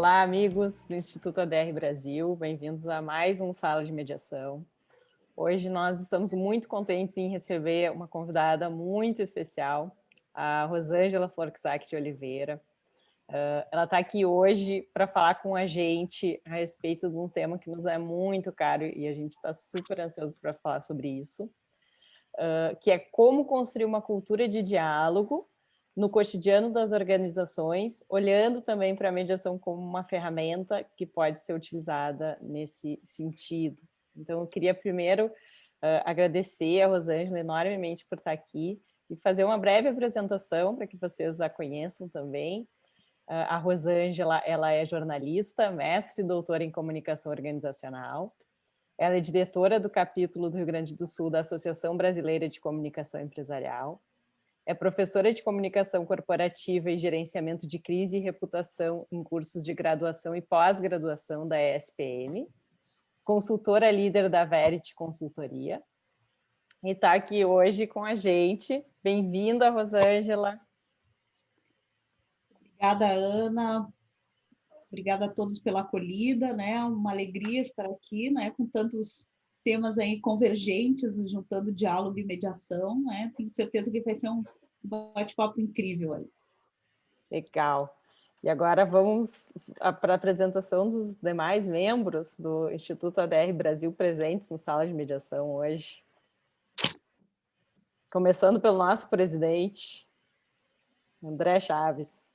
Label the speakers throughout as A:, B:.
A: Olá, amigos do Instituto ADR Brasil, bem-vindos a mais um Sala de Mediação. Hoje nós estamos muito contentes em receber uma convidada muito especial, a Rosângela Forczak de Oliveira. Ela está aqui hoje para falar com a gente a respeito de um tema que nos é muito caro e a gente está super ansioso para falar sobre isso, que é como construir uma cultura de diálogo no cotidiano das organizações, olhando também para a mediação como uma ferramenta que pode ser utilizada nesse sentido. Então, eu queria primeiro agradecer a Rosângela enormemente por estar aqui e fazer uma breve apresentação para que vocês a conheçam também. A Rosângela, ela é jornalista, mestre e doutora em comunicação organizacional. Ela é diretora do capítulo do Rio Grande do Sul da Associação Brasileira de Comunicação Empresarial. É professora de comunicação corporativa e gerenciamento de crise e reputação em cursos de graduação e pós-graduação da ESPM, consultora líder da Verity Consultoria, e está aqui hoje com a gente. Bem-vinda, Rosângela.
B: Obrigada, Ana. Obrigada a todos pela acolhida, né? Uma alegria estar aqui, né? Com tantos temas aí convergentes, juntando diálogo e mediação, né? Tenho certeza que vai ser um bate-papo incrível aí.
A: Legal. E agora vamos para a apresentação dos demais membros do Instituto ADR Brasil presentes no Sala de Mediação hoje. Começando pelo nosso presidente, André Chaves.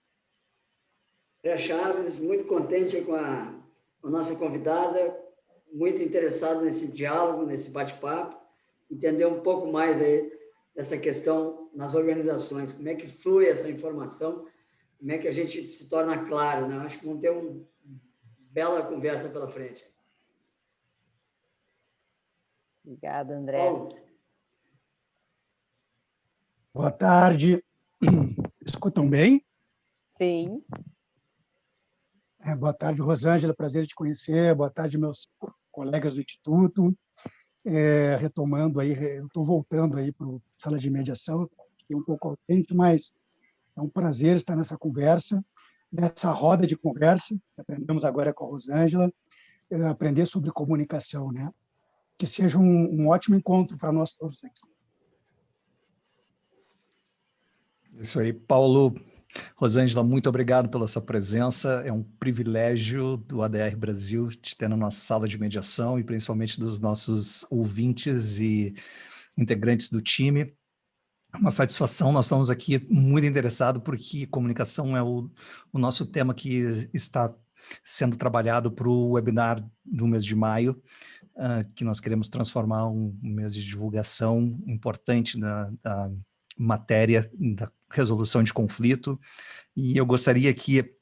C: André Chaves, muito contente com a nossa convidada, muito interessado nesse diálogo, nesse bate-papo, entender um pouco mais aí dessa questão nas organizações, como é que flui essa informação, como é que a gente se torna claro, né? Acho que vamos ter uma bela conversa pela frente.
A: Obrigada, André.
C: Paulo.
D: Boa tarde. Escutam bem?
A: Sim.
D: Boa tarde, Rosângela. Prazer te conhecer. Boa tarde, meus colegas do Instituto. Retomando aí, eu estou voltando aí para a sala de mediação, que é um pouco autêntico, mas é um prazer estar nessa conversa, nessa roda de conversa. Aprendemos agora com a Rosângela, aprender sobre comunicação, né? Que seja um ótimo encontro para nós todos aqui.
E: Isso aí, Paulo. Rosângela, muito obrigado pela sua presença. É um privilégio do ADR Brasil te ter na nossa sala de mediação e principalmente dos nossos ouvintes e integrantes do time. É uma satisfação, nós estamos aqui muito interessados porque comunicação é o nosso tema que está sendo trabalhado para o webinar do mês de maio, que nós queremos transformar um mês de divulgação importante da matéria da resolução de conflito. E eu gostaria aqui,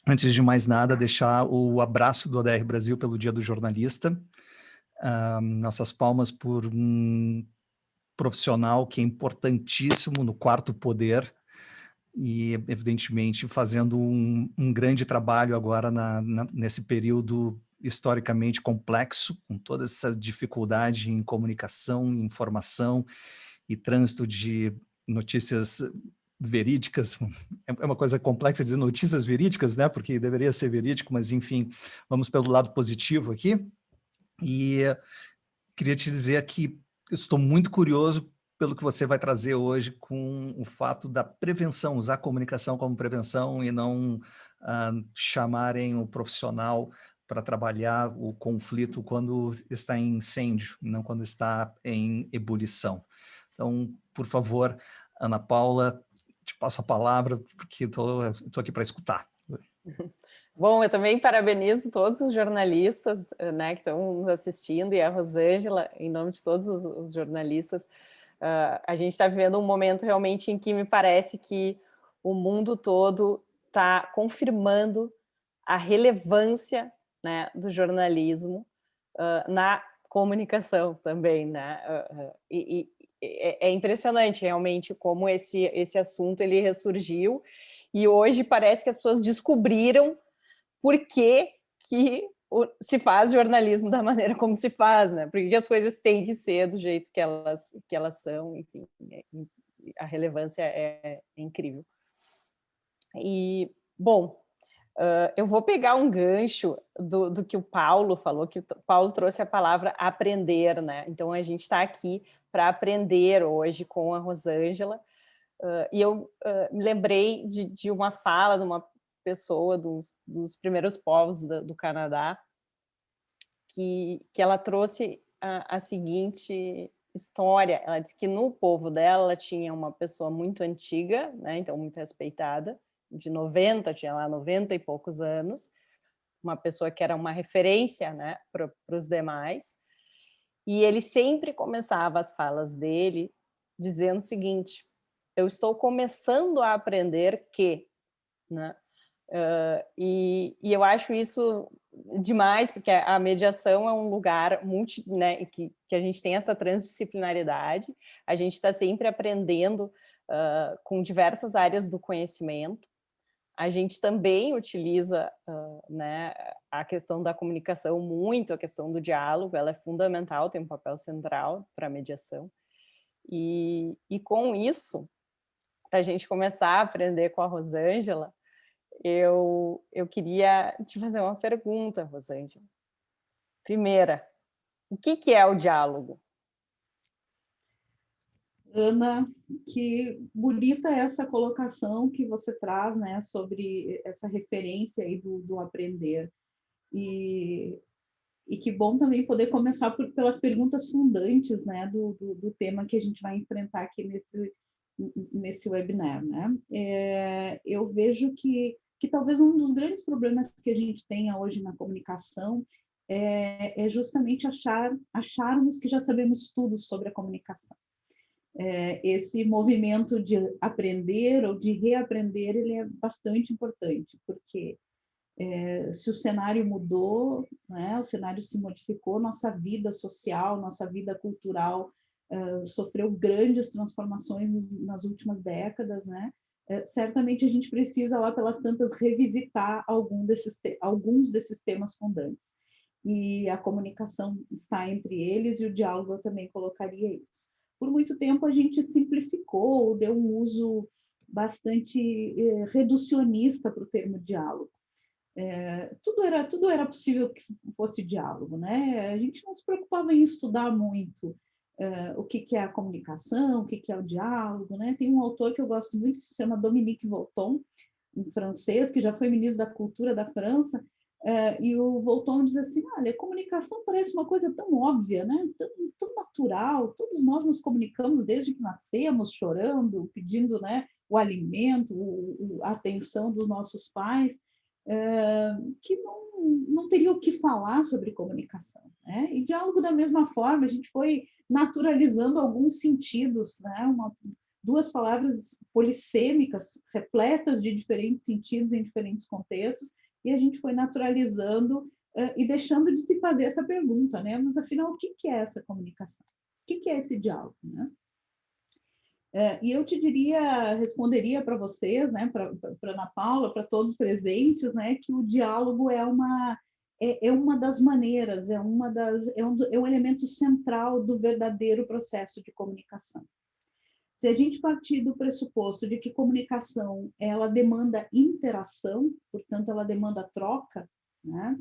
E: antes de mais nada, deixar o abraço do ADR Brasil pelo Dia do Jornalista. Nossas palmas por um profissional que é importantíssimo no quarto poder e, evidentemente, fazendo um grande trabalho agora nesse período historicamente complexo, com toda essa dificuldade em comunicação, informação e trânsito de notícias verídicas. É uma coisa complexa dizer notícias verídicas, né? Porque deveria ser verídico, mas enfim, vamos pelo lado positivo aqui. E queria te dizer que estou muito curioso pelo que você vai trazer hoje com o fato da prevenção, usar a comunicação como prevenção e não chamarem o profissional para trabalhar o conflito quando está em incêndio, não quando está em ebulição. Então, por favor, Ana Paula, te passo a palavra, porque estou aqui para escutar.
A: Bom, eu também parabenizo todos os jornalistas, né, que estão nos assistindo, e a Rosângela, em nome de todos os jornalistas. A gente está vivendo um momento realmente em que me parece que o mundo todo está confirmando a relevância, né, do jornalismo na comunicação também, né? E é impressionante realmente como esse assunto ele ressurgiu e hoje parece que as pessoas descobriram por que se faz jornalismo da maneira como se faz, né? Por que as coisas têm que ser do jeito que elas são, enfim, a relevância é incrível. E, bom, Eu vou pegar um gancho do que o Paulo falou, que o Paulo trouxe a palavra aprender, né? Então, a gente está aqui para aprender hoje com a Rosângela. E eu me lembrei de uma fala de uma pessoa dos primeiros povos do Canadá, que ela trouxe a seguinte história. Ela disse que no povo dela ela tinha uma pessoa muito antiga, né? Então muito respeitada, de 90, tinha lá 90 e poucos anos, uma pessoa que era uma referência, né, para os demais, e ele sempre começava as falas dele dizendo o seguinte: eu estou começando a aprender que, né? E eu acho isso demais, porque a mediação é um lugar né, que a gente tem essa transdisciplinaridade, a gente está sempre aprendendo com diversas áreas do conhecimento. A gente também utiliza né, a questão da comunicação muito, a questão do diálogo, ela é fundamental, tem um papel central para a mediação. E com isso, para a gente começar a aprender com a Rosângela, eu queria te fazer uma pergunta, Rosângela. Primeira, o que é o diálogo?
B: Ana, que bonita essa colocação que você traz, né, sobre essa referência aí do aprender. E que bom também poder começar pelas perguntas fundantes, né, do tema que a gente vai enfrentar aqui nesse webinar, né? Eu vejo que talvez um dos grandes problemas que a gente tenha hoje na comunicação é justamente acharmos que já sabemos tudo sobre a comunicação. Esse movimento de aprender ou de reaprender, ele é bastante importante, porque se o cenário mudou, né, o cenário se modificou, nossa vida social, nossa vida cultural sofreu grandes transformações nas últimas décadas, né? Certamente a gente precisa lá pelas tantas revisitar alguns desses temas fundantes. E a comunicação está entre eles e o diálogo eu também colocaria isso. Por muito tempo a gente simplificou, deu um uso bastante reducionista para o termo diálogo. Tudo era possível que fosse diálogo, né? A gente não se preocupava em estudar muito o que é a comunicação, o que é o diálogo, né? Tem um autor que eu gosto muito que se chama Dominique Volton, um francês que já foi ministro da Cultura da França, e o Volton diz assim: olha, a comunicação parece uma coisa tão óbvia, né? Tão natural, todos nós nos comunicamos desde que nascemos, chorando, pedindo, né, o alimento, a atenção dos nossos pais, que não teria o que falar sobre comunicação, né? E diálogo da mesma forma, a gente foi naturalizando alguns sentidos, né? Duas palavras polissêmicas, repletas de diferentes sentidos em diferentes contextos, e a gente foi naturalizando e deixando de se fazer essa pergunta, né? Mas afinal, o que é essa comunicação? O que é esse diálogo, né? E eu responderia para vocês, né, para Ana Paula, para todos os presentes, né, que o diálogo é uma das maneiras, é um elemento central do verdadeiro processo de comunicação. Se a gente partir do pressuposto de que comunicação ela demanda interação, portanto ela demanda troca, né,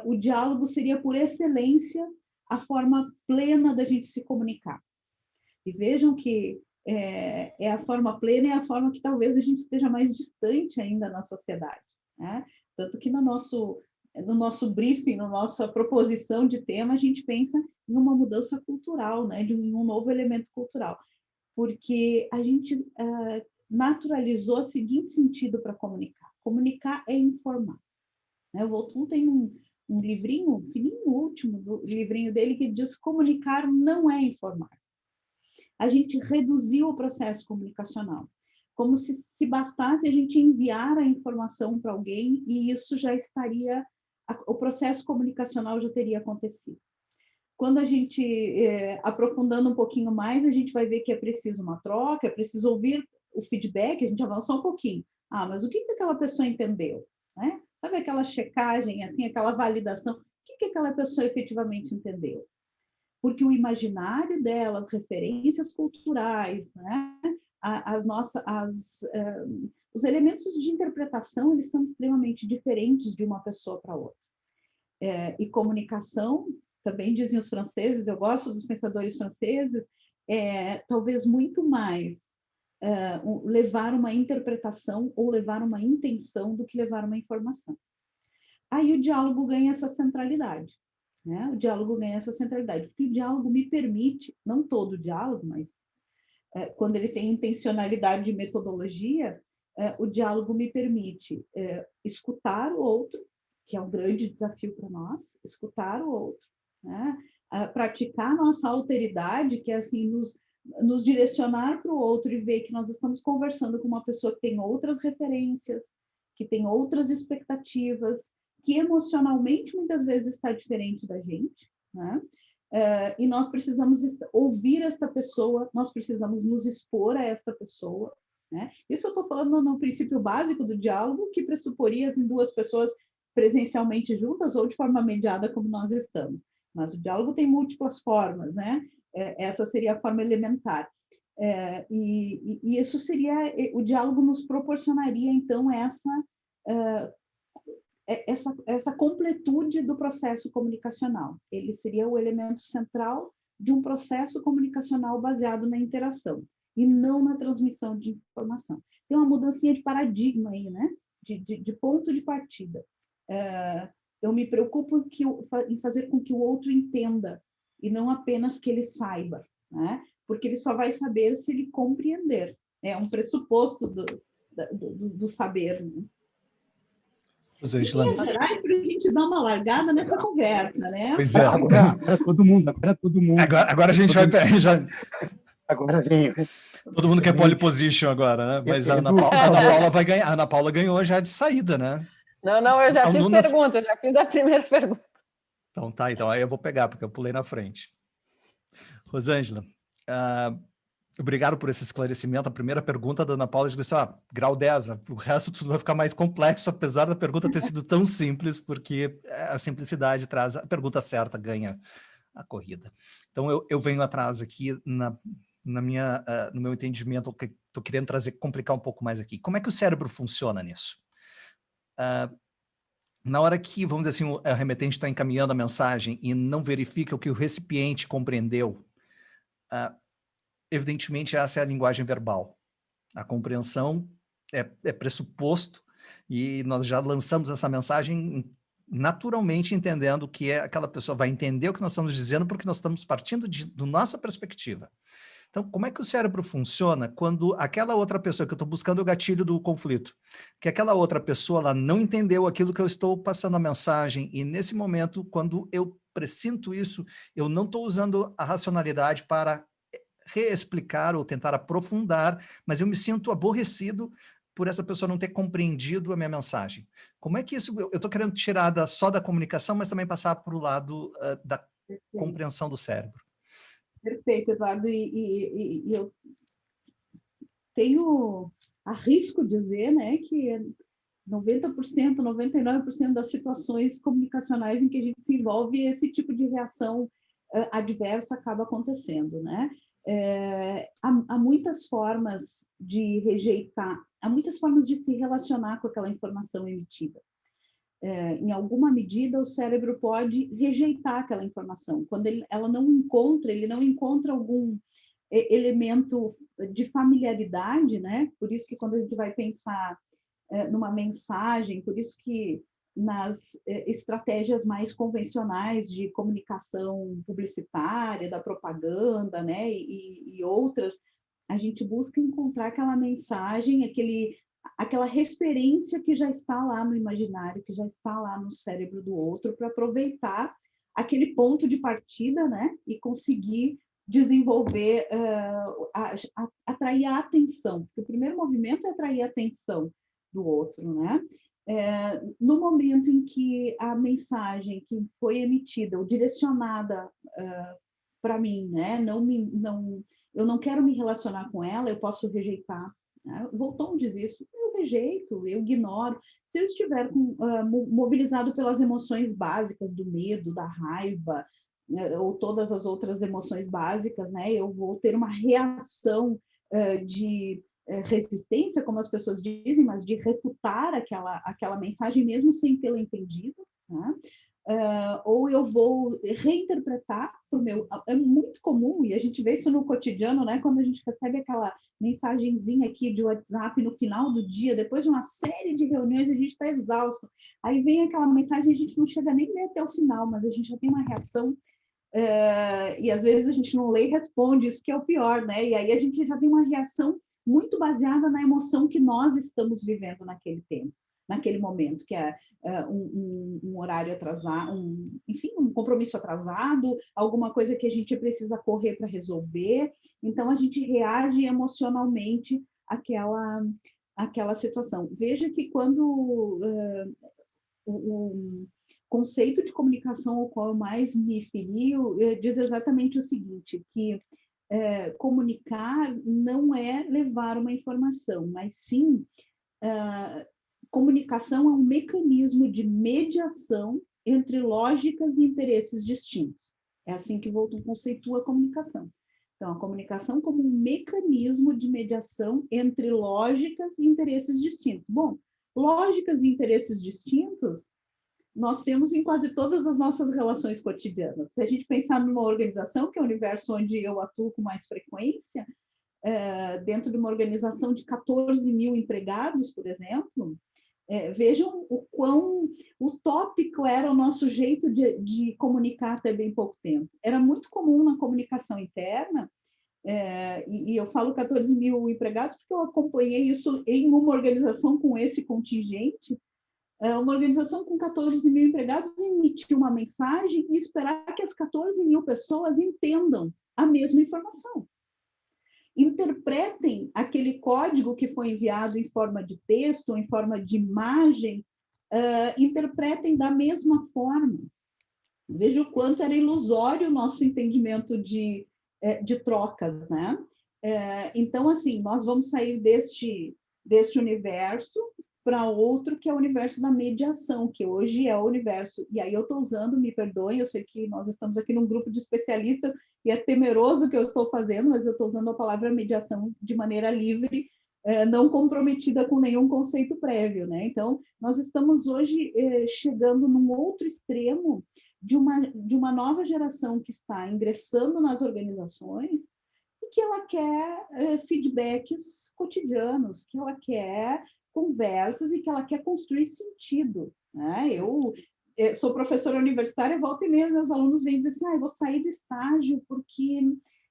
B: o diálogo seria por excelência a forma plena da gente se comunicar. E vejam que a forma plena, é a forma que talvez a gente esteja mais distante ainda na sociedade, né? Tanto que no nosso briefing, na nossa proposição de tema, a gente pensa em uma mudança cultural, né? Em um novo elemento cultural, porque a gente naturalizou o seguinte sentido para comunicar: comunicar é informar, né? O Volton tem um livrinho, fininho, último livrinho dele, que diz: comunicar não é informar. A gente reduziu o processo comunicacional, como se bastasse a gente enviar a informação para alguém e isso já estaria, o processo comunicacional já teria acontecido. Quando a gente, aprofundando um pouquinho mais, a gente vai ver que é preciso uma troca, é preciso ouvir o feedback, a gente avançou um pouquinho. Mas o que aquela pessoa entendeu? Né? Sabe aquela checagem, assim, aquela validação? O que aquela pessoa efetivamente entendeu? Porque o imaginário dela, as referências culturais, né? os elementos de interpretação, eles são extremamente diferentes de uma pessoa para outra. E comunicação, também dizem os franceses, eu gosto dos pensadores franceses, talvez muito mais levar uma interpretação ou levar uma intenção do que levar uma informação. Aí o diálogo ganha essa centralidade, né? O diálogo ganha essa centralidade, porque o diálogo me permite, não todo o diálogo, mas quando ele tem intencionalidade de metodologia, o diálogo me permite escutar o outro, que é um grande desafio para nós, escutar o outro, né? Praticar nossa alteridade, que é assim, nos direcionar para o outro e ver que nós estamos conversando com uma pessoa que tem outras referências, que tem outras expectativas, que emocionalmente muitas vezes está diferente da gente, né? E nós precisamos ouvir esta pessoa, nós precisamos nos expor a esta pessoa, né? Isso eu estou falando no princípio básico do diálogo, que pressuporia assim, duas pessoas presencialmente juntas ou de forma mediada como nós estamos. Mas o diálogo tem múltiplas formas, né? Essa seria a forma elementar. E isso seria, o diálogo nos proporcionaria, então, essa completude do processo comunicacional. Ele seria o elemento central de um processo comunicacional baseado na interação, e não na transmissão de informação. Tem uma mudancinha de paradigma aí, né? De ponto de partida. Eu me preocupo em fazer com que o outro entenda, e não apenas que ele saiba, né? Porque ele só vai saber se ele compreender. É um pressuposto do saber, né? Em linhas gerais, para a gente dar uma largada nessa conversa, né?
E: Pois é.
D: Agora todo mundo.
E: Agora a gente vai...
D: Agora vem.
E: Todo mundo quer pole position agora, né? Mas a Ana Paula vai ganhar. A Ana Paula ganhou já de saída, né?
A: Não, eu já fiz pergunta, eu já fiz a primeira pergunta.
E: Então aí eu vou pegar, porque eu pulei na frente. Rosângela, obrigado por esse esclarecimento. A primeira pergunta da Ana Paula disse, grau 10, o resto tudo vai ficar mais complexo, apesar da pergunta ter sido tão simples, porque a simplicidade traz a pergunta certa, ganha a corrida. Então eu venho atrás aqui no meu entendimento, que estou querendo complicar um pouco mais aqui. Como é que o cérebro funciona nisso? Na hora que, vamos dizer assim, o remetente está encaminhando a mensagem e não verifica o que o recipiente compreendeu, evidentemente essa é a linguagem verbal. A compreensão é pressuposto e nós já lançamos essa mensagem naturalmente entendendo que aquela pessoa vai entender o que nós estamos dizendo porque nós estamos partindo da nossa perspectiva. Então, como é que o cérebro funciona quando aquela outra pessoa, que eu estou buscando o gatilho do conflito, que aquela outra pessoa ela não entendeu aquilo que eu estou passando a mensagem e nesse momento, quando eu pressinto isso, eu não estou usando a racionalidade para reexplicar ou tentar aprofundar, mas eu me sinto aborrecido por essa pessoa não ter compreendido a minha mensagem. Como é que isso... Eu estou querendo tirar só da comunicação, mas também passar para o lado da compreensão do cérebro.
B: Perfeito, Eduardo. E eu arrisco dizer, né, que 90%, 99% das situações comunicacionais em que a gente se envolve, esse tipo de reação adversa acaba acontecendo, né? Há muitas formas de rejeitar, há muitas formas de se relacionar com aquela informação emitida. Em alguma medida, o cérebro pode rejeitar aquela informação. Quando ele não encontra algum elemento de familiaridade, né? Por isso que quando a gente vai pensar numa mensagem, por isso que nas estratégias mais convencionais de comunicação publicitária, da propaganda, né? E outras, a gente busca encontrar aquela mensagem, aquela referência que já está lá no imaginário, que já está lá no cérebro do outro, para aproveitar aquele ponto de partida, né? E conseguir desenvolver, atrair a atenção. Porque o primeiro movimento é atrair a atenção do outro, né? No momento em que a mensagem que foi emitida ou direcionada para mim, né? Eu não quero me relacionar com ela, eu posso rejeitar. Volton diz isso, eu rejeito, eu ignoro. Se eu estiver mobilizado pelas emoções básicas do medo, da raiva, ou todas as outras emoções básicas, né, eu vou ter uma reação de resistência, como as pessoas dizem, mas de refutar aquela mensagem mesmo sem tê-la entendido, né? Ou eu vou reinterpretar para o meu... É muito comum, e a gente vê isso no cotidiano, né? Quando a gente recebe aquela mensagenzinha aqui de WhatsApp no final do dia, depois de uma série de reuniões, a gente está exausto. Aí vem aquela mensagem e a gente não chega nem a ler até o final, mas a gente já tem uma reação, e às vezes a gente não lê e responde, isso que é o pior, né? E aí a gente já tem uma reação muito baseada na emoção que nós estamos vivendo naquele tempo, naquele momento, que é um horário atrasado, enfim, um compromisso atrasado, alguma coisa que a gente precisa correr para resolver. Então, a gente reage emocionalmente àquela situação. Veja que quando o conceito de comunicação ao qual eu mais me filio diz exatamente o seguinte, que comunicar não é levar uma informação, mas sim comunicação é um mecanismo de mediação entre lógicas e interesses distintos. É assim que Voltaire conceitua a comunicação. Então, a comunicação como um mecanismo de mediação entre lógicas e interesses distintos. Bom, lógicas e interesses distintos nós temos em quase todas as nossas relações cotidianas. Se a gente pensar numa organização, que é o universo onde eu atuo com mais frequência, dentro de uma organização de 14 mil empregados, por exemplo, vejam o quão utópico era o nosso jeito de comunicar até bem pouco tempo. Era muito comum na comunicação interna, e eu falo 14 mil empregados porque eu acompanhei isso em uma organização com esse contingente, uma organização com 14 mil empregados emitir uma mensagem e esperar que as 14 mil pessoas entendam a mesma informação. Interpretem aquele código que foi enviado em forma de texto, ou em forma de imagem, interpretem da mesma forma. Veja o quanto era ilusório o nosso entendimento de trocas, né? Então, assim, nós vamos sair deste universo para outro, que é o universo da mediação, que hoje é o universo, e aí eu estou usando, me perdoem, eu sei que nós estamos aqui num grupo de especialistas, e é temeroso o que eu estou fazendo, mas eu estou usando a palavra mediação de maneira livre, não comprometida com nenhum conceito prévio, né? Então, nós estamos hoje chegando num outro extremo de uma nova geração que está ingressando nas organizações e que ela quer feedbacks cotidianos, que ela quer conversas e que ela quer construir sentido, né? Eu sou professora universitária, volta e meia, meus alunos vêm dizer assim, eu vou sair do estágio porque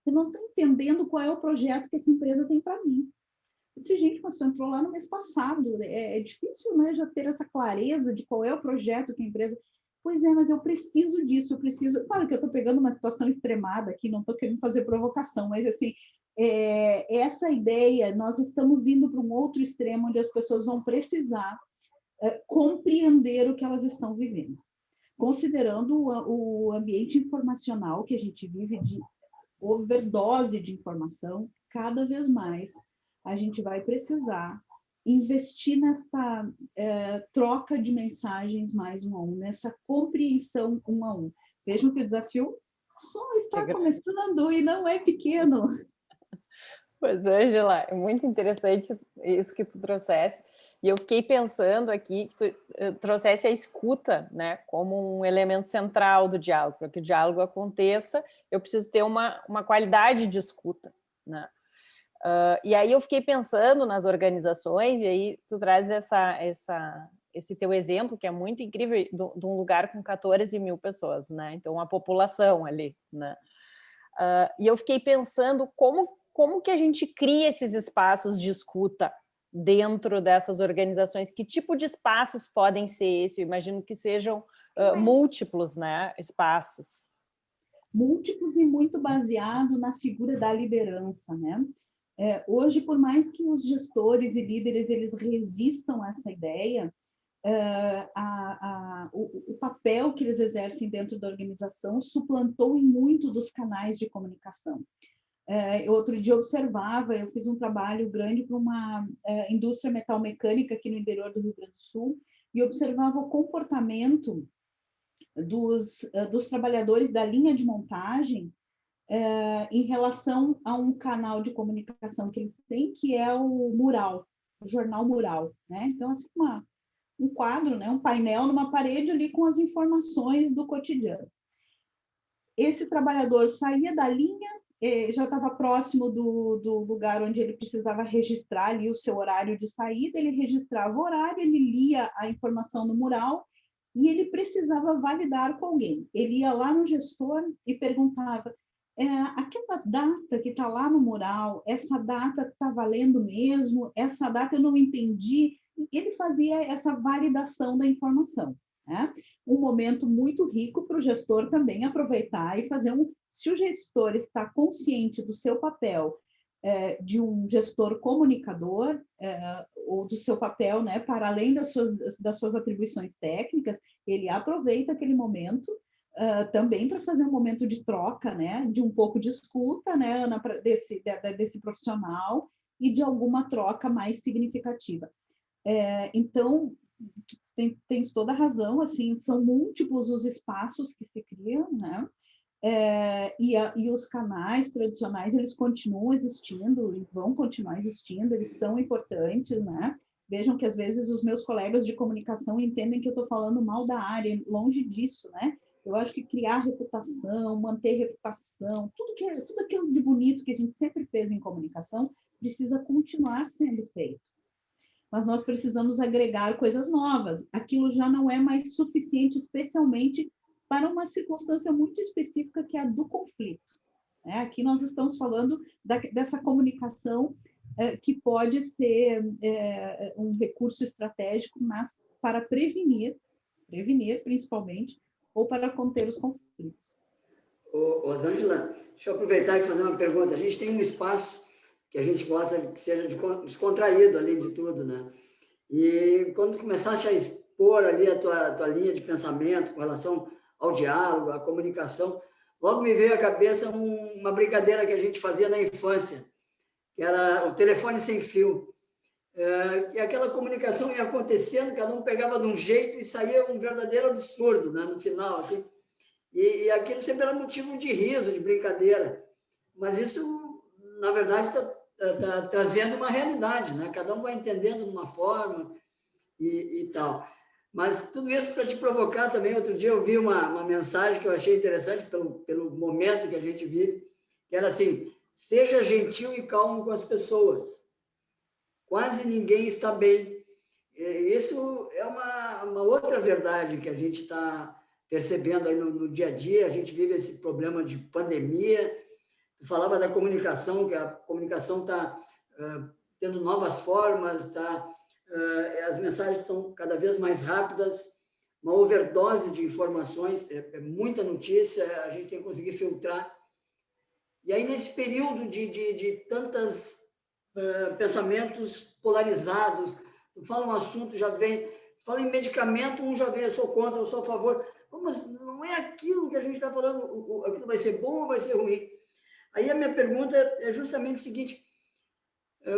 B: eu não estou entendendo qual é o projeto que essa empresa tem para mim. Eu disse, gente, mas você entrou lá no mês passado, é difícil, né, já ter essa clareza de qual é o projeto que a empresa... Pois é, mas eu preciso disso, eu preciso... Claro que eu estou pegando uma situação extremada aqui, não estou querendo fazer provocação, mas assim, essa ideia, nós estamos indo para um outro extremo onde as pessoas vão precisar compreender o que elas estão vivendo. Considerando o ambiente informacional que a gente vive, de overdose de informação, cada vez mais a gente vai precisar investir nesta troca de mensagens mais um a um, nessa compreensão um a um. Vejam que o desafio só está começando e não é pequeno.
A: Pois, Ângela, é muito interessante isso que tu trouxesse. E eu fiquei pensando aqui que tu trouxesse a escuta, né, como um elemento central do diálogo. Para que o diálogo aconteça, eu preciso ter uma qualidade de escuta, né? E aí eu fiquei pensando nas organizações, e aí tu traz esse teu exemplo, que é muito incrível, de um lugar com 14 mil pessoas, né? Então, a população ali, né? E eu fiquei pensando como que a gente cria esses espaços de escuta dentro dessas organizações, que tipo de espaços podem ser esse? Eu imagino que sejam múltiplos, né, espaços.
B: Múltiplos e muito baseado na figura da liderança, né? Hoje, por mais que os gestores e líderes eles resistam a essa ideia, o papel que eles exercem dentro da organização suplantou em muito dos canais de comunicação. Outro dia eu observava, eu fiz um trabalho grande para uma indústria metalmecânica aqui no interior do Rio Grande do Sul, e observava o comportamento dos trabalhadores da linha de montagem em relação a um canal de comunicação que eles têm, que é o mural, o jornal mural, né? Então, assim, um quadro, né? Um painel numa parede ali com as informações do cotidiano. Esse trabalhador saía da linha, já estava próximo do lugar onde ele precisava registrar ali o seu horário de saída, ele registrava o horário, ele lia a informação no mural e ele precisava validar com alguém. Ele ia lá no gestor e perguntava: aquela data que está lá no mural, essa data está valendo mesmo? Essa data eu não entendi. E ele fazia essa validação da informação, né? Um momento muito rico para o gestor também aproveitar e fazer se o gestor está consciente do seu papel de um gestor comunicador, ou do seu papel, né, para além das suas atribuições técnicas, ele aproveita aquele momento também para fazer um momento de troca, né, de um pouco de escuta, né, Ana, desse profissional e de alguma troca mais significativa. Então, tens toda a razão, assim, são múltiplos os espaços que se criam, né? E os canais tradicionais, eles continuam existindo e vão continuar existindo, eles são importantes, né? Vejam que, às vezes, os meus colegas de comunicação entendem que eu estou falando mal da área, longe disso, né? Eu acho que criar reputação, manter reputação, tudo aquilo de bonito que a gente sempre fez em comunicação precisa continuar sendo feito. Mas nós precisamos agregar coisas novas. Aquilo já não é mais suficiente, especialmente para uma circunstância muito específica, que é a do conflito. Aqui nós estamos falando dessa comunicação que pode ser um recurso estratégico, mas para prevenir principalmente, ou para conter os conflitos.
C: Rosângela, deixa eu aproveitar e fazer uma pergunta. A gente tem um espaço que a gente gosta que seja descontraído, além de tudo, né? E quando começaste a expor ali a tua linha de pensamento com relação ao diálogo, à comunicação, logo me veio à cabeça uma brincadeira que a gente fazia na infância, que era o telefone sem fio. E aquela comunicação ia acontecendo, cada um pegava de um jeito e saía um verdadeiro absurdo, né, no final, assim. E aquilo sempre era motivo de riso, de brincadeira. Mas isso, na verdade, está trazendo uma realidade, né? Cada um vai entendendo de uma forma e tal. Mas tudo isso para te provocar também. Outro dia eu vi uma mensagem que eu achei interessante pelo momento que a gente vive, que era assim: seja gentil e calmo com as pessoas. Quase ninguém está bem. Isso é uma outra verdade que a gente está percebendo aí no dia a dia. A gente vive esse problema de pandemia. Tu falava da comunicação, que a comunicação está tendo novas formas, as mensagens estão cada vez mais rápidas, uma overdose de informações, muita notícia, a gente tem que conseguir filtrar. E aí, nesse período de tantos pensamentos polarizados, tu fala um assunto, já vem, tu fala em medicamento, já vem, eu sou contra, eu sou a favor. Mas não é aquilo que a gente está falando, aquilo vai ser bom ou vai ser ruim? Aí a minha pergunta é justamente o seguinte: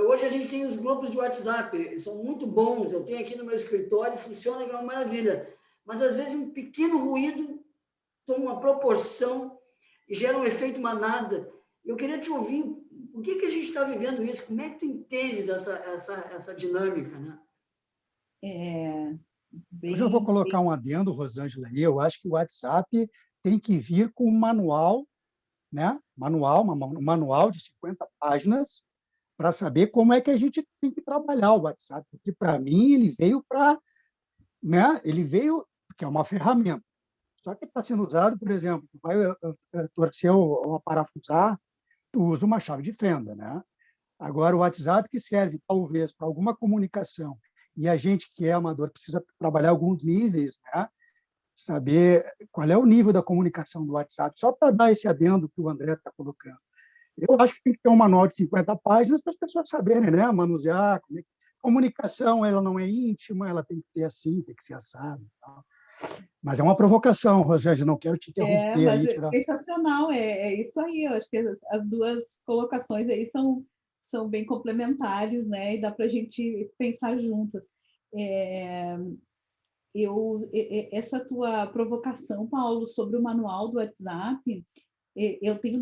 C: hoje a gente tem os grupos de WhatsApp, são muito bons, eu tenho aqui no meu escritório, funciona, é uma maravilha, mas às vezes um pequeno ruído toma uma proporção e gera um efeito manada. Eu queria te ouvir, por que a gente está vivendo isso? Como é que tu entendes essa dinâmica, né?
D: Hoje eu vou colocar um adendo, Rosângela, aí. Eu acho que o WhatsApp tem que vir com um manual, né? Um manual de 50 páginas, para saber como é que a gente tem que trabalhar o WhatsApp, porque, para mim, ele veio para... né? Ele veio porque é uma ferramenta. Só que está sendo usado, por exemplo, tu vai torcer ou parafusar, tu usa uma chave de fenda, né? Agora, o WhatsApp, que serve, talvez, para alguma comunicação, e a gente que é amador precisa trabalhar alguns níveis, né? Saber qual é o nível da comunicação do WhatsApp, só para dar esse adendo que o André está colocando. Eu acho que tem que ter um manual de 50 páginas para as pessoas saberem, né? Manusear. Comunicação, ela não é íntima, ela tem que ter assim, tem que ser assado. Tal. Mas é uma provocação, Rosângela, não quero te interromper.
B: Mas é sensacional, é isso aí. Eu acho que as duas colocações aí são bem complementares, né? E dá para a gente pensar juntas. Essa tua provocação, Paulo, sobre o manual do WhatsApp, eu tenho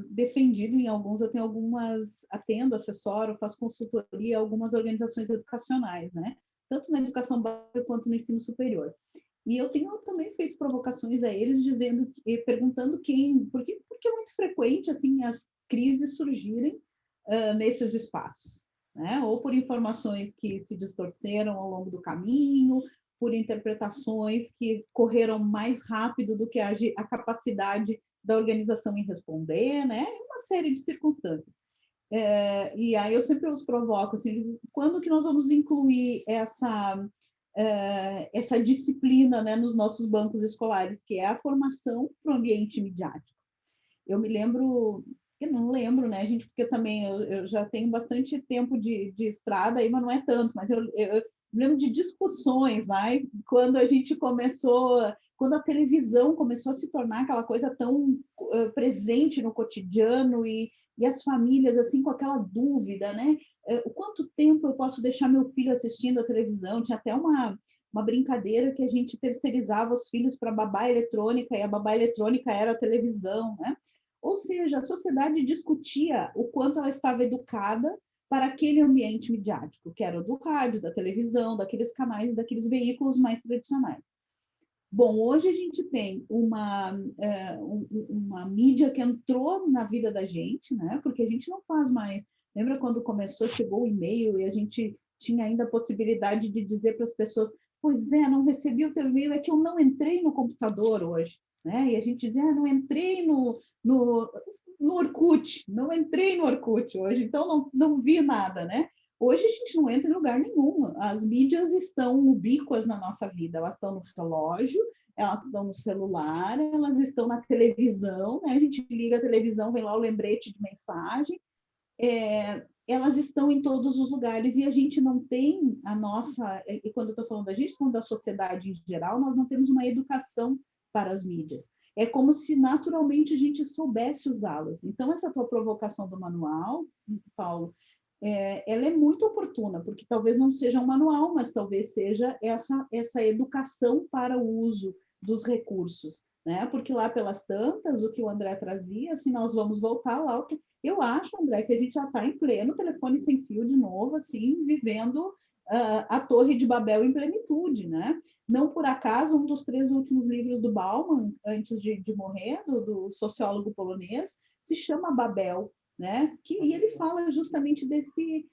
B: defendido em alguns, eu tenho algumas, atendo, assessoro, faço consultoria a algumas organizações educacionais, né? Tanto na educação básica quanto no ensino superior. E eu tenho também feito provocações a eles, dizendo, perguntando porque é muito frequente assim as crises surgirem nesses espaços, né? Ou por informações que se distorceram ao longo do caminho, por interpretações que correram mais rápido do que a capacidade da organização em responder, né? Uma série de circunstâncias. E aí eu sempre os provoco, assim, quando que nós vamos incluir essa disciplina, né, nos nossos bancos escolares, que é a formação para o ambiente midiático. Eu não lembro, né, gente, porque também eu já tenho bastante tempo de estrada aí, mas não é tanto, mas eu lembro de discussões, vai, quando a gente quando a televisão começou a se tornar aquela coisa tão presente no cotidiano e as famílias, assim, com aquela dúvida, né? O quanto tempo eu posso deixar meu filho assistindo a televisão? Tinha até uma brincadeira que a gente terceirizava os filhos para babá eletrônica, e a babá eletrônica era a televisão, né? Ou seja, a sociedade discutia o quanto ela estava educada para aquele ambiente midiático, que era o do rádio, da televisão, daqueles canais, daqueles veículos mais tradicionais. Bom, hoje a gente tem uma mídia que entrou na vida da gente, né? Porque a gente não faz mais. Lembra quando começou, chegou o e-mail e a gente tinha ainda a possibilidade de dizer para as pessoas: pois é, não recebi o teu e-mail, é que eu não entrei no computador hoje, né? E a gente dizia: não entrei no Orkut, não entrei no Orkut hoje, então não vi nada, né? Hoje a gente não entra em lugar nenhum. As mídias estão ubíquas na nossa vida. Elas estão no relógio, elas estão no celular, elas estão na televisão, né? A gente liga a televisão, vem lá o lembrete de mensagem. Elas estão em todos os lugares e a gente não tem e quando eu estou falando da gente, falando da sociedade em geral, nós não temos uma educação para as mídias. É como se naturalmente a gente soubesse usá-las. Então, essa tua provocação do manual, Paulo, ela é muito oportuna, porque talvez não seja um manual, mas talvez seja essa educação para o uso dos recursos, né? Porque lá pelas tantas, o que o André trazia, assim, nós vamos voltar lá. Eu acho, André, que a gente já está em pleno telefone sem fio de novo, assim, vivendo a Torre de Babel em plenitude, né? Não por acaso, um dos 3 últimos livros do Bauman, antes de morrer, do sociólogo polonês, se chama Babel, né? E ele fala justamente desse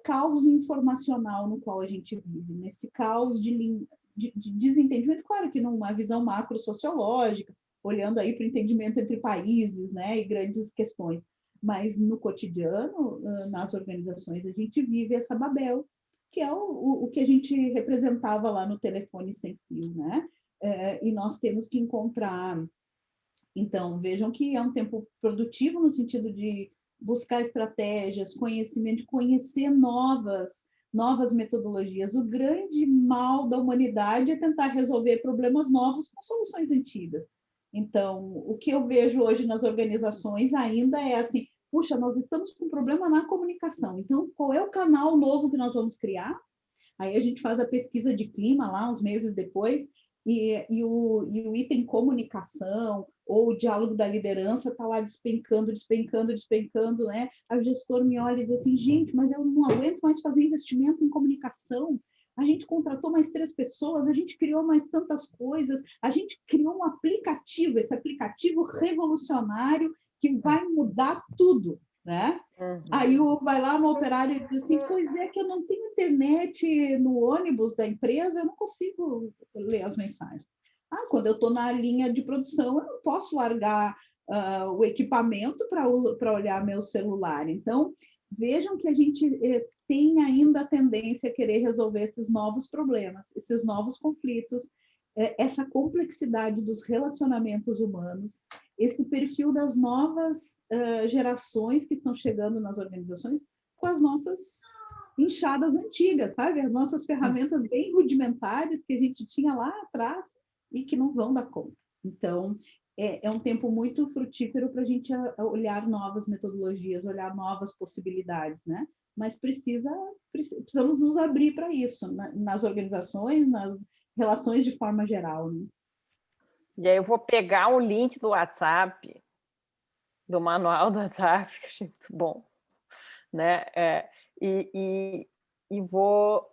B: caos informacional no qual a gente vive, nesse caos de desentendimento, claro que numa visão macro-sociológica, olhando aí para o entendimento entre países, né, e grandes questões, mas no cotidiano, nas organizações, a gente vive essa Babel, que é o que a gente representava lá no telefone sem fio, né? E nós temos que encontrar. Então, vejam que é um tempo produtivo no sentido de buscar estratégias, conhecimento, conhecer novas metodologias. O grande mal da humanidade é tentar resolver problemas novos com soluções antigas. Então, o que eu vejo hoje nas organizações ainda é assim: puxa, nós estamos com um problema na comunicação, então qual é o canal novo que nós vamos criar? Aí a gente faz a pesquisa de clima lá, uns meses depois, e o item comunicação ou o diálogo da liderança está lá despencando, né? Aí o gestor me olha e diz assim: gente, mas eu não aguento mais fazer investimento em comunicação. A gente contratou mais 3 pessoas, a gente criou mais tantas coisas, a gente criou um aplicativo, esse aplicativo revolucionário que vai mudar tudo, né? Aí vai lá no operário e diz assim: pois é que eu não tenho internet no ônibus da empresa, eu não consigo ler as mensagens. Quando eu estou na linha de produção, eu não posso largar o equipamento para olhar meu celular. Então, vejam que a gente tem ainda a tendência a querer resolver esses novos problemas, esses novos conflitos, essa complexidade dos relacionamentos humanos, esse perfil das novas gerações que estão chegando nas organizações com as nossas enxadas antigas, sabe? As nossas ferramentas bem rudimentares que a gente tinha lá atrás e que não vão dar conta. Então, é um tempo muito frutífero para a gente olhar novas metodologias, olhar novas possibilidades, né? Mas precisamos nos abrir para isso, nas organizações, nas relações de forma geral, né?
A: E aí eu vou pegar o link do WhatsApp do manual da TAF, que achei muito bom, né? E vou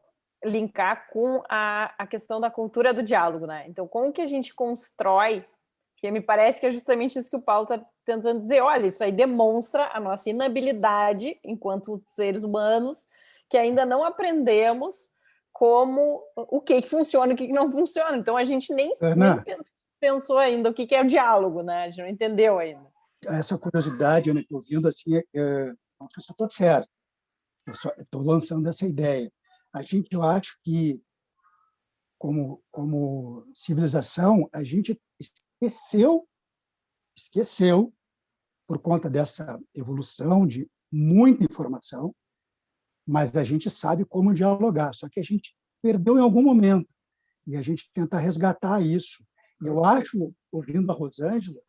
A: linkar com a questão da cultura do diálogo, né? Então, como que a gente constrói, porque me parece que é justamente isso que o Paulo está tentando dizer, olha, isso aí demonstra a nossa inabilidade enquanto seres humanos, que ainda não aprendemos o que funciona e o que não funciona. Então, a gente nem pensou ainda o que é o diálogo, né? A gente não entendeu ainda.
D: Essa curiosidade, né, ouvindo assim, não sei se eu estou certo, eu estou lançando essa ideia. Eu acho que, como civilização, a gente esqueceu, por conta dessa evolução de muita informação, mas a gente sabe como dialogar, só que a gente perdeu em algum momento, e a gente tenta resgatar isso. E eu acho, ouvindo a Rosângela,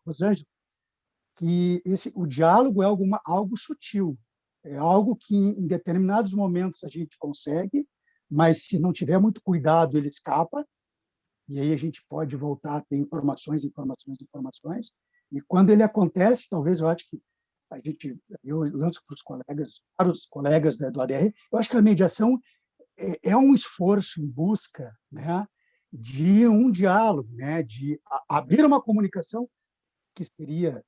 D: que o diálogo é algo sutil, é algo que em determinados momentos a gente consegue, mas se não tiver muito cuidado, ele escapa, e aí a gente pode voltar a ter informações. E quando ele acontece, talvez eu acho que eu lanço para os colegas do ADR, eu acho que a mediação é um esforço em busca, né, de um diálogo, né, de abrir uma comunicação que seria,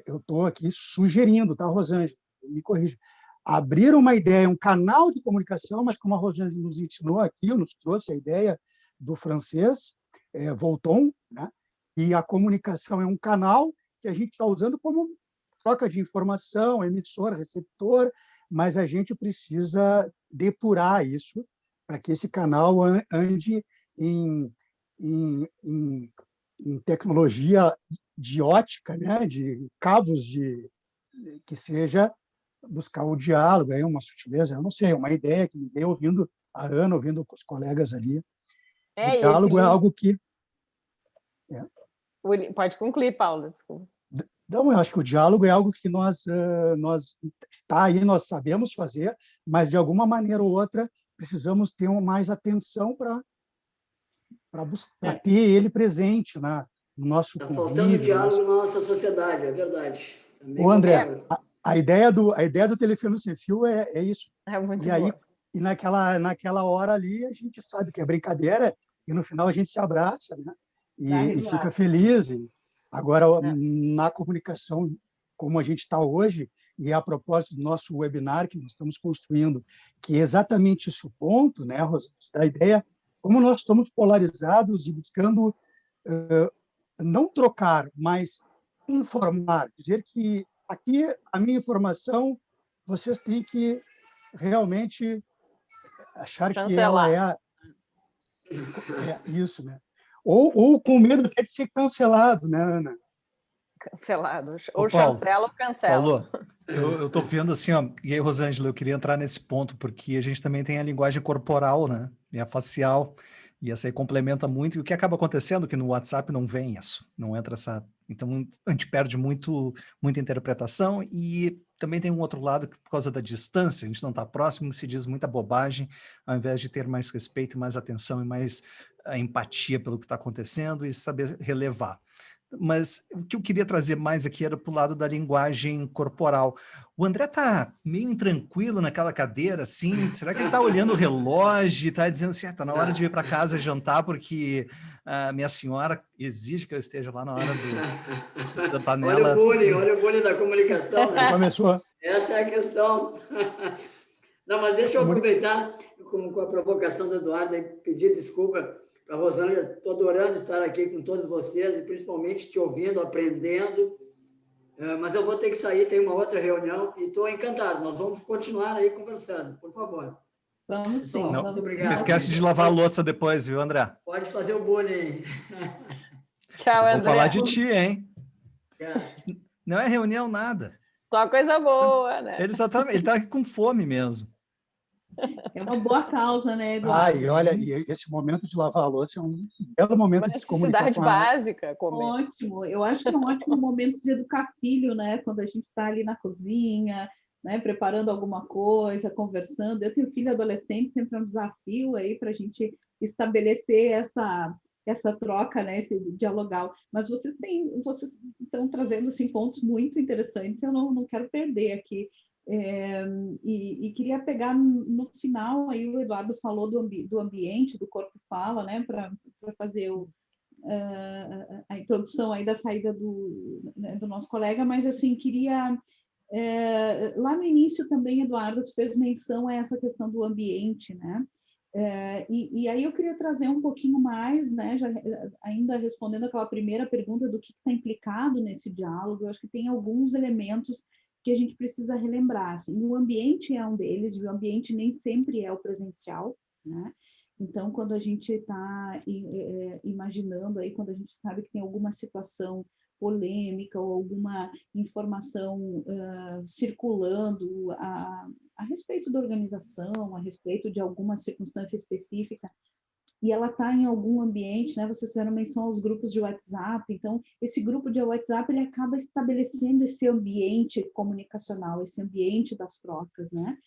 D: eu estou aqui sugerindo, tá, Rosângela? Me corrija. Abrir uma ideia, um canal de comunicação, mas como a Rosângela nos ensinou aqui, nos trouxe a ideia do francês, Volton, né? E a comunicação é um canal que a gente está usando como troca de informação, emissor, receptor, mas a gente precisa depurar isso para que esse canal ande em tecnologia de ótica, né? De cabos que seja buscar o diálogo, aí uma sutileza, eu não sei, uma ideia que me dei ouvindo a Ana, ouvindo com os colegas ali. O diálogo é algo que...
A: Pode concluir, Paula, desculpa.
D: Não, eu acho que o diálogo é algo que nós está aí, nós sabemos fazer, mas de alguma maneira ou outra precisamos ter mais atenção para ter ele presente no nosso convívio.
C: Está faltando diálogo na nossa sociedade, é verdade.
D: Ô, André, a ideia do telefone sem fio é isso.
A: É muito
D: e aí,
A: boa.
D: E naquela hora ali, a gente sabe que é brincadeira, e no final a gente se abraça, né? E fica feliz. Agora, na comunicação, como a gente está hoje, e a propósito do nosso webinar que nós estamos construindo, que é exatamente esse o ponto, né, Rosa? Da ideia, como nós estamos polarizados e buscando não trocar, mas informar, dizer que aqui a minha informação, vocês têm que realmente achar
A: cancelar.
D: Que ela é isso, né? Ou com medo até de ser cancelado, né, Ana?
A: Cancelado. Ou chancela ou cancela.
E: Paulo, eu estou vendo assim, ó, e aí, Rosângela, eu queria entrar nesse ponto, porque a gente também tem a linguagem corporal, né? E a facial, e essa aí complementa muito, e o que acaba acontecendo é que no WhatsApp não vem isso, não entra essa... Então, a gente perde muita interpretação, e também tem um outro lado que, por causa da distância, a gente não está próximo, se diz muita bobagem, ao invés de ter mais respeito, mais atenção e mais empatia pelo que está acontecendo e saber relevar. Mas o que eu queria trazer mais aqui era para o lado da linguagem corporal. O André está meio intranquilo naquela cadeira, assim. Será que ele está olhando o relógio e está dizendo assim, está na hora de ir para casa jantar porque a minha senhora exige que eu esteja lá na hora da panela?
C: Olha o bullying da comunicação, né?
D: Começou.
C: Essa é a questão. Não, mas deixa eu aproveitar, com a provocação do Eduardo, e pedir desculpa para a Rosângela. Estou adorando estar aqui com todos vocês, e principalmente te ouvindo, aprendendo, mas eu vou ter que sair, tem uma outra reunião, e estou encantado. Nós vamos continuar aí conversando, por favor.
B: Vamos sim.
E: Não,
B: vamos.
C: Obrigado.
E: Não esquece de lavar a louça depois, viu, André?
C: Pode fazer o bullying.
A: Tchau, André.
E: Vou falar de ti, hein?
C: É.
E: Não é reunião, nada.
A: Só coisa boa, né?
E: Ele está com fome mesmo.
B: É uma boa causa, né, Eduardo?
D: E olha, esse momento de lavar a louça é um belo momento de se comunicar com
A: necessidade básica, comer.
B: Ótimo. Eu acho que é um ótimo momento de educar filho, né? Quando a gente está ali na cozinha, né? Preparando alguma coisa, conversando. Eu tenho filho adolescente, sempre é um desafio aí para a gente estabelecer essa troca, né, esse dialogal. Mas vocês estão trazendo assim, pontos muito interessantes, eu não quero perder aqui. E queria pegar no final, aí o Eduardo falou do ambiente, do corpo fala, né, para fazer a introdução aí da saída do nosso colega, mas assim, queria... lá no início também, Eduardo, tu fez menção a essa questão do ambiente, né? E aí eu queria trazer um pouquinho mais, né? Ainda respondendo aquela primeira pergunta do que está implicado nesse diálogo, eu acho que tem alguns elementos que a gente precisa relembrar. Assim, o ambiente é um deles, e o ambiente nem sempre é o presencial, né? Então, quando a gente está imaginando aí, quando a gente sabe que tem alguma situação polêmica ou alguma informação circulando a respeito da organização, a respeito de alguma circunstância específica, e ela está em algum ambiente, né? Vocês fizeram menção aos grupos de WhatsApp, então esse grupo de WhatsApp ele acaba estabelecendo esse ambiente comunicacional, esse ambiente das trocas, né?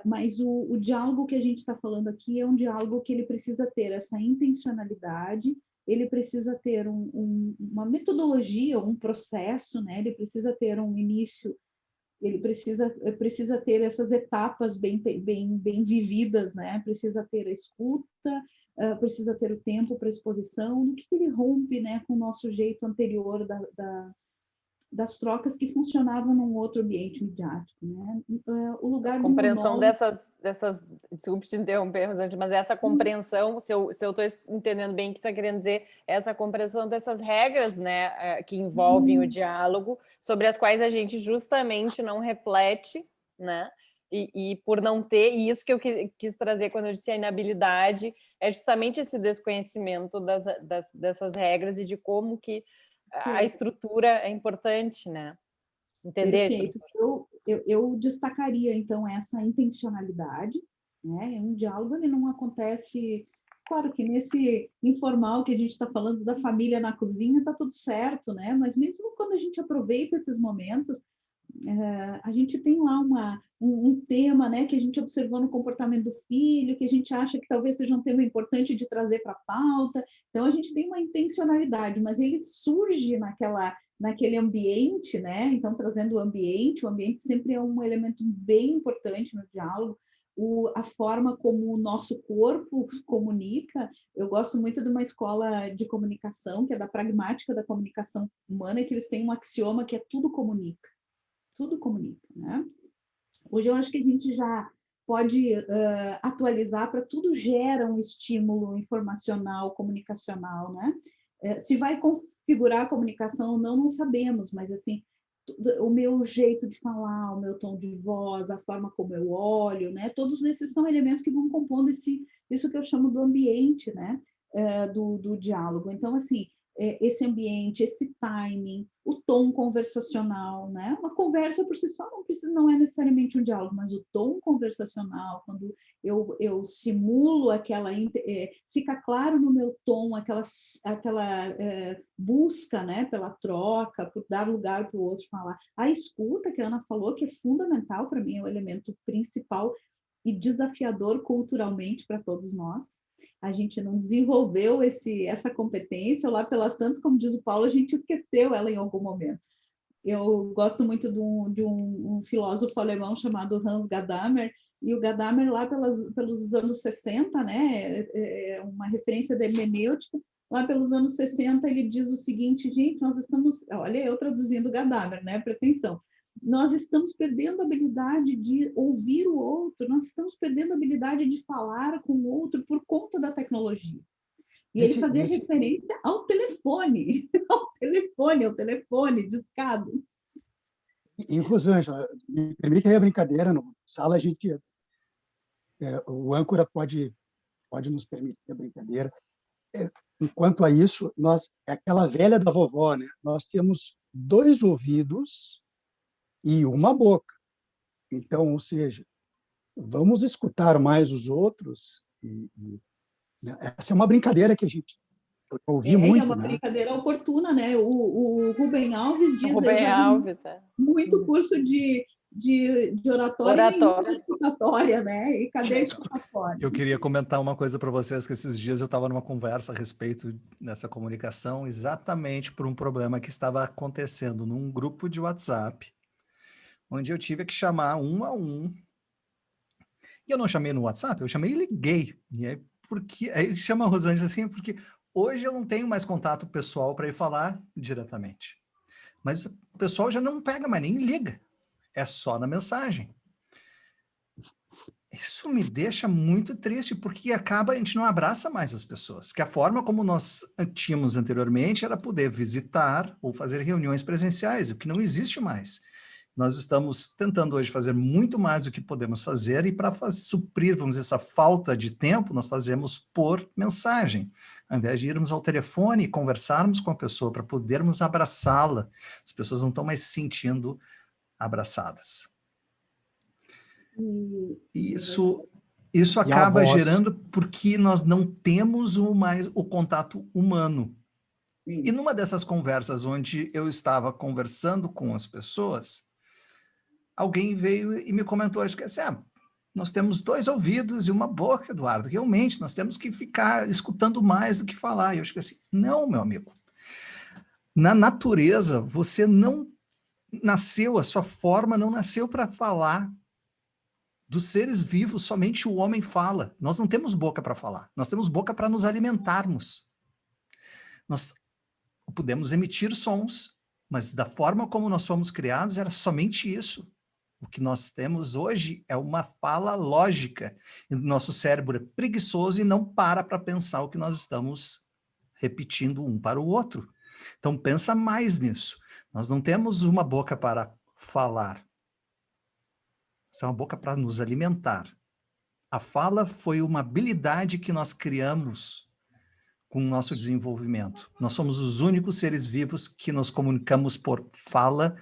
B: Mas o diálogo que a gente está falando aqui é um diálogo que ele precisa ter essa intencionalidade, ele precisa ter uma metodologia, um processo, né? Ele precisa ter um início, ele precisa ter essas etapas bem vividas, né? Precisa ter a escuta, precisa ter o tempo para exposição, no que ele rompe, né, com o nosso jeito anterior das trocas que funcionavam num outro ambiente midiático, né? O lugar
A: a compreensão
B: do
A: dessas, desculpe te interromper, Rosângela, mas essa compreensão, se eu estou entendendo bem o que está querendo dizer, essa compreensão dessas regras, né, que envolvem o diálogo, sobre as quais a gente justamente não reflete, né? E por não ter, e isso que eu quis trazer quando eu disse a inabilidade, é justamente esse desconhecimento dessas regras e de como que a estrutura é importante, né? Entender.
B: Perfeito. Eu destacaria, então, essa intencionalidade, né? Um diálogo ele não acontece... Claro que nesse informal que a gente está falando da família na cozinha, está tudo certo, né? Mas mesmo quando a gente aproveita esses momentos, a gente tem lá um tema, né, que a gente observou no comportamento do filho, que a gente acha que talvez seja um tema importante de trazer para a pauta. Então, a gente tem uma intencionalidade, mas ele surge naquele ambiente, né? Então, trazendo o ambiente sempre é um elemento bem importante no diálogo. A forma como o nosso corpo comunica. Eu gosto muito de uma escola de comunicação, que é da pragmática da comunicação humana, que eles têm um axioma que é tudo comunica. Tudo comunica, né? Hoje eu acho que a gente já pode atualizar para tudo gera um estímulo informacional, comunicacional, né? Se vai configurar a comunicação ou não sabemos, mas assim, o meu jeito de falar, o meu tom de voz, a forma como eu olho, né? Todos esses são elementos que vão compondo isso que eu chamo do ambiente, né? Do diálogo. Então, assim, esse ambiente, esse timing, o tom conversacional, né? Uma conversa por si só não é necessariamente um diálogo, mas o tom conversacional, quando eu simulo fica claro no meu tom aquela busca, né, pela troca, por dar lugar para o outro falar. A escuta, que a Ana falou, que é fundamental para mim, é o elemento principal e desafiador culturalmente para todos nós. A gente não desenvolveu essa competência, ou lá pelas tantas, como diz o Paulo, a gente esqueceu ela em algum momento. Eu gosto muito de um filósofo alemão chamado Hans Gadamer, e o Gadamer, lá pelos anos 60, né, é uma referência da hermenêutica, lá pelos anos 60, ele diz o seguinte: gente, nós estamos... Olha, eu traduzindo Gadamer, né, pretensão. Nós estamos perdendo a habilidade de ouvir o outro, nós estamos perdendo a habilidade de falar com o outro por conta da tecnologia. E ele fazia referência ao telefone, ao telefone discado.
D: E, Rosângela, me permite aí a brincadeira, na sala a gente... o âncora pode nos permitir a brincadeira. Enquanto a isso, é aquela velha da vovó, né? Nós temos 2 ouvidos e uma boca. Então, ou seja, vamos escutar mais os outros. Né? Essa é uma brincadeira que a gente ouvi muito.
B: É uma brincadeira oportuna, né? O Rubem Alves diz...
A: Rubem Alves,
B: muito curso de de oratória nem de escutatória, né? E cadê a escutatória?
E: Eu queria comentar uma coisa para vocês, que esses dias eu estava numa conversa a respeito dessa comunicação, exatamente por um problema que estava acontecendo num grupo de WhatsApp, onde eu tive que chamar um a um. E eu não chamei no WhatsApp, eu chamei e liguei. E aí, aí chama a Rosângela assim, porque hoje eu não tenho mais contato pessoal para ir falar diretamente. Mas o pessoal já não pega mais, nem liga. É só na mensagem. Isso me deixa muito triste, porque a gente não abraça mais as pessoas. Que a forma como nós tínhamos anteriormente era poder visitar ou fazer reuniões presenciais, o que não existe mais. Nós estamos tentando hoje fazer muito mais do que podemos fazer, e para suprir, vamos dizer, essa falta de tempo, nós fazemos por mensagem. Ao invés de irmos ao telefone e conversarmos com a pessoa para podermos abraçá-la, as pessoas não estão mais se sentindo abraçadas. Isso acaba gerando porque nós não temos mais o contato humano. E numa dessas conversas onde eu estava conversando com as pessoas, alguém veio e me comentou, acho que assim, nós temos 2 ouvidos e uma boca, Eduardo, realmente, nós temos que ficar escutando mais do que falar. E eu acho que assim, não, meu amigo. Na natureza, você não nasceu, a sua forma não nasceu para falar. Dos seres vivos, somente o homem fala. Nós não temos boca para falar. Nós temos boca para nos alimentarmos. Nós podemos emitir sons, mas da forma como nós fomos criados, era somente isso. O que nós temos hoje é uma fala lógica. O nosso cérebro é preguiçoso e não para pensar o que nós estamos repetindo um para o outro. Então, pensa mais nisso. Nós não temos uma boca para falar. Essa é uma boca para nos alimentar. A fala foi uma habilidade que nós criamos com o nosso desenvolvimento. Nós somos os únicos seres vivos que nos comunicamos por fala,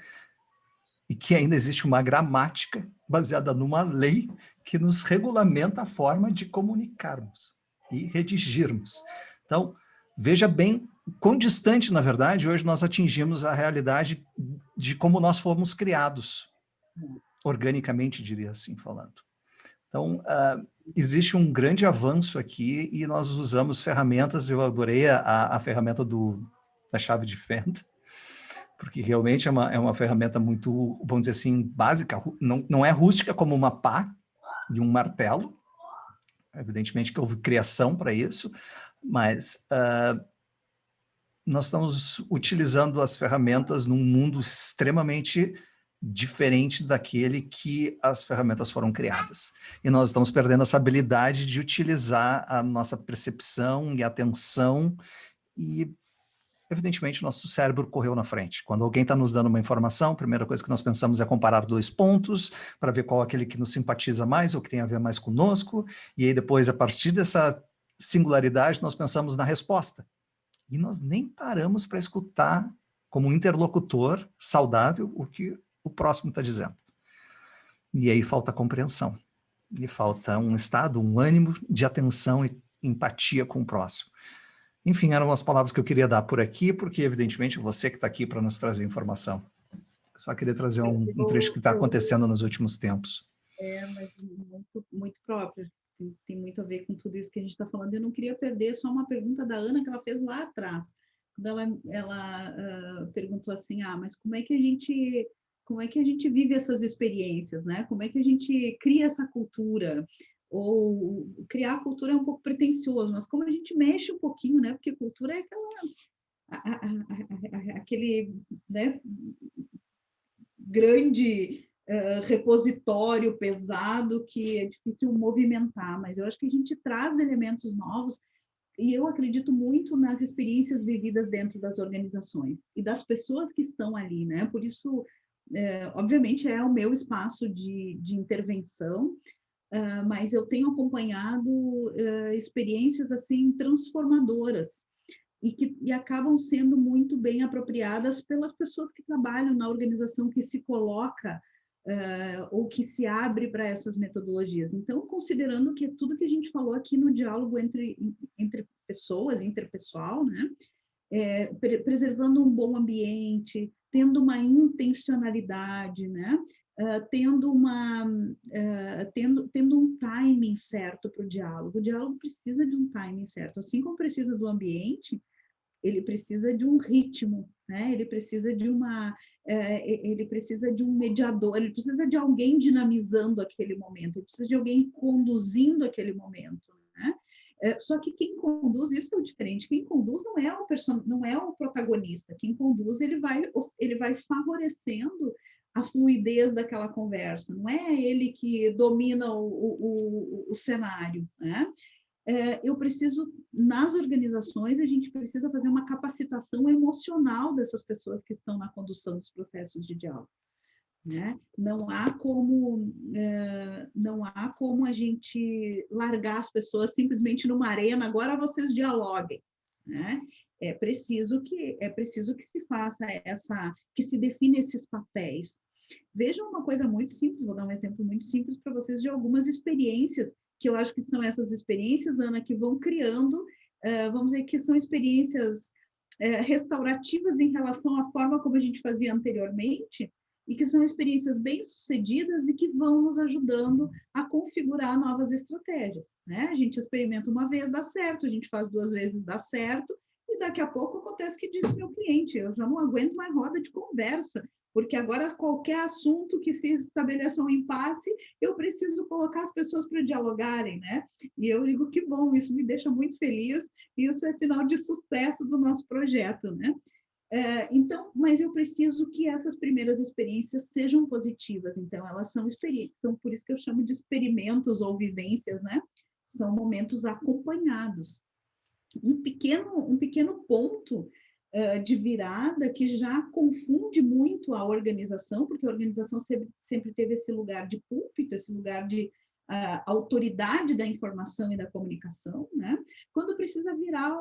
E: e que ainda existe uma gramática baseada numa lei que nos regulamenta a forma de comunicarmos e redigirmos. Então, veja bem quão distante, na verdade, hoje nós atingimos a realidade de como nós fomos criados. Organicamente, diria assim, falando. Então, existe um grande avanço aqui e nós usamos ferramentas. Eu adorei a ferramenta da chave de fenda, porque realmente é uma ferramenta muito, vamos dizer assim, básica. Não é rústica como uma pá e um martelo. Evidentemente que houve criação para isso, mas nós estamos utilizando as ferramentas num mundo extremamente diferente daquele que as ferramentas foram criadas. E nós estamos perdendo essa habilidade de utilizar a nossa percepção e atenção, e evidentemente o nosso cérebro correu na frente. Quando alguém está nos dando uma informação, a primeira coisa que nós pensamos é comparar 2 pontos, para ver qual é aquele que nos simpatiza mais ou que tem a ver mais conosco, e aí depois, a partir dessa singularidade, nós pensamos na resposta. E nós nem paramos para escutar, como um interlocutor saudável, o que o próximo está dizendo. E aí falta compreensão. E falta um estado, um ânimo de atenção e empatia com o próximo. Enfim, eram as palavras que eu queria dar por aqui, porque, evidentemente, você que está aqui para nos trazer informação. Só queria trazer um trecho que está acontecendo nos últimos tempos.
B: Mas muito próprio. Tem muito a ver com tudo isso que a gente está falando. Eu não queria perder só uma pergunta da Ana que ela fez lá atrás. Quando ela perguntou assim, mas como é que a gente vive essas experiências, né? Como é que a gente cria essa cultura? Ou criar cultura é um pouco pretensioso, mas como a gente mexe um pouquinho, né? Porque cultura é aquele, né, grande repositório pesado que é difícil movimentar, mas eu acho que a gente traz elementos novos, e eu acredito muito nas experiências vividas dentro das organizações e das pessoas que estão ali, né? Por isso, obviamente, é o meu espaço de intervenção, mas eu tenho acompanhado experiências assim transformadoras e acabam sendo muito bem apropriadas pelas pessoas que trabalham na organização, que se coloca ou que se abre para essas metodologias. Então, considerando que tudo que a gente falou aqui no diálogo entre pessoas, interpessoal, né? Preservando um bom ambiente, tendo uma intencionalidade, né? tendo um timing certo para o diálogo. O diálogo precisa de um timing certo, assim como precisa do ambiente, ele precisa de um ritmo, né? Ele precisa de um mediador, ele precisa de alguém dinamizando aquele momento, ele precisa de alguém conduzindo aquele momento, né? Só que quem conduz, isso é o diferente, quem conduz não é o protagonista, quem conduz ele vai favorecendo a fluidez daquela conversa, não é ele que domina o cenário, né? Eu preciso, nas organizações, a gente precisa fazer uma capacitação emocional dessas pessoas que estão na condução dos processos de diálogo, né? Não há como a gente largar as pessoas simplesmente numa arena, agora vocês dialoguem, né? É preciso que se faça que se define esses papéis. Vejam uma coisa muito simples, vou dar um exemplo muito simples para vocês de algumas experiências, que eu acho que são essas experiências, Ana, que vão criando, vamos dizer que são experiências restaurativas em relação à forma como a gente fazia anteriormente, e que são experiências bem-sucedidas e que vão nos ajudando a configurar novas estratégias, né? A gente experimenta uma vez, dá certo, a gente faz 2 vezes, dá certo, e daqui a pouco acontece o que disse meu cliente, eu já não aguento mais roda de conversa, porque agora qualquer assunto que se estabeleça um impasse, eu preciso colocar as pessoas para dialogarem, né? E eu digo que bom, isso me deixa muito feliz, isso é sinal de sucesso do nosso projeto, né? Então, mas eu preciso que essas primeiras experiências sejam positivas, então elas são experiências, são por isso que eu chamo de experimentos ou vivências, né? São momentos acompanhados. Um pequeno ponto de virada que já confunde muito a organização, porque a organização sempre teve esse lugar de púlpito, esse lugar de autoridade da informação e da comunicação, né? Quando precisa virar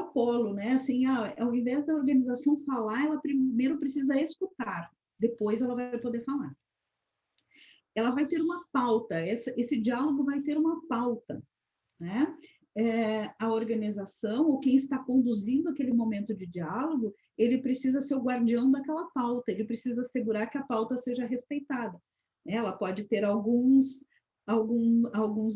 B: o polo, né? Assim, ao invés da organização falar, ela primeiro precisa escutar, depois ela vai poder falar. Ela vai ter uma pauta, esse diálogo vai ter uma pauta, né? A organização, ou quem está conduzindo aquele momento de diálogo, ele precisa ser o guardião daquela pauta, ele precisa assegurar que a pauta seja respeitada. Ela pode ter alguns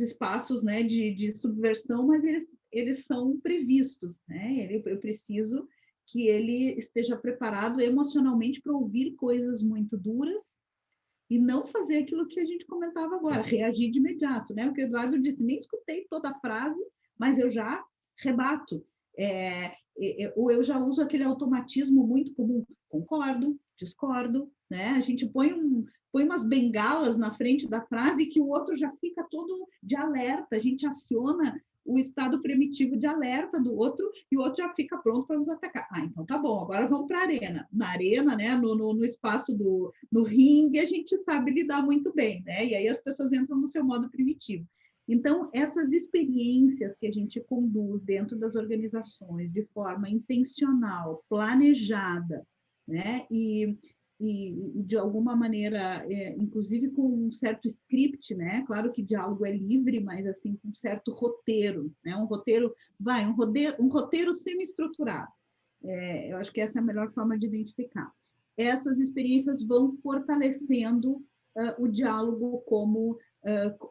B: espaços, né, de subversão, mas eles são previstos, né? Eu preciso que ele esteja preparado emocionalmente para ouvir coisas muito duras e não fazer aquilo que a gente comentava agora, reagir de imediato, né? O que o Eduardo disse, nem escutei toda a frase, mas eu já rebato. Ou eu já uso aquele automatismo muito comum, concordo, discordo, né? A gente põe umas bengalas na frente da frase que o outro já fica todo de alerta, a gente aciona o estado primitivo de alerta do outro e o outro já fica pronto para nos atacar. Então tá bom, agora vamos para a arena. Na arena, né, no espaço no ringue, a gente sabe lidar muito bem, né? E aí as pessoas entram no seu modo primitivo. Então, essas experiências que a gente conduz dentro das organizações de forma intencional, planejada, né? E de alguma maneira, inclusive com um certo script, né? Claro que diálogo é livre, mas assim com um certo roteiro, né? Um roteiro semi-estruturado. Eu acho que essa é a melhor forma de identificar. Essas experiências vão fortalecendo o diálogo como